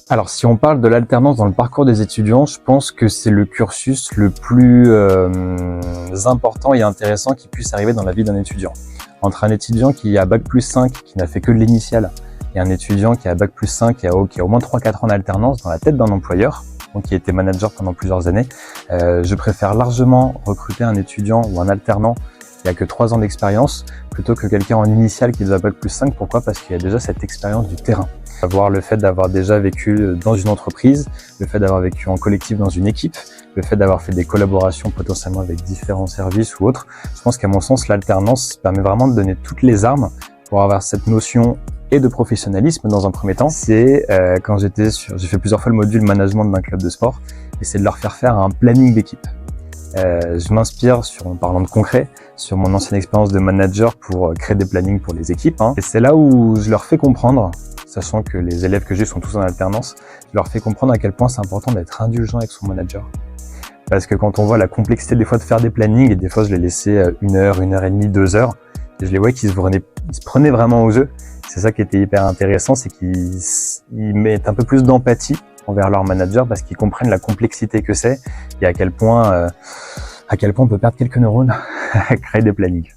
Alors, si on parle de l'alternance dans le parcours des étudiants, je pense que c'est le cursus le plus important et intéressant qui puisse arriver dans la vie d'un étudiant. Entre un étudiant qui a Bac+5, qui n'a fait que de l'initiale, et un étudiant qui a Bac+5, qui a au moins 3-4 ans d'alternance dans la tête d'un employeur, donc qui a été manager pendant plusieurs années, je préfère largement recruter un étudiant ou un alternant qui a que 3 ans d'expérience plutôt que quelqu'un en initiale qui a Bac+5. Pourquoi? Parce qu'il y a déjà cette expérience du terrain. Avoir le fait d'avoir déjà vécu dans une entreprise, le fait d'avoir vécu en collectif dans une équipe, le fait d'avoir fait des collaborations potentiellement avec différents services ou autres, je pense qu'à mon sens, l'alternance permet vraiment de donner toutes les armes pour avoir cette notion et de professionnalisme dans un premier temps. C'est quand j'ai fait plusieurs fois le module management d'un club de sport, et c'est de leur faire un planning d'équipe. Je m'inspire, en parlant de concret, sur mon ancienne expérience de manager pour créer des plannings pour les équipes. Et c'est là où je leur fais comprendre, sachant que les élèves que j'ai sont tous en alternance, je leur fais comprendre à quel point c'est important d'être indulgent avec son manager. Parce que quand on voit la complexité des fois de faire des plannings, et des fois je les laissais 1 heure, 1 heure et demie, 2 heures, et je les voyais qu'ils se prenaient vraiment au jeu. C'est ça qui était hyper intéressant, c'est qu'ils mettent un peu plus d'empathie envers leur manager parce qu'ils comprennent la complexité que c'est et à quel point on peut perdre quelques neurones à créer des plannings.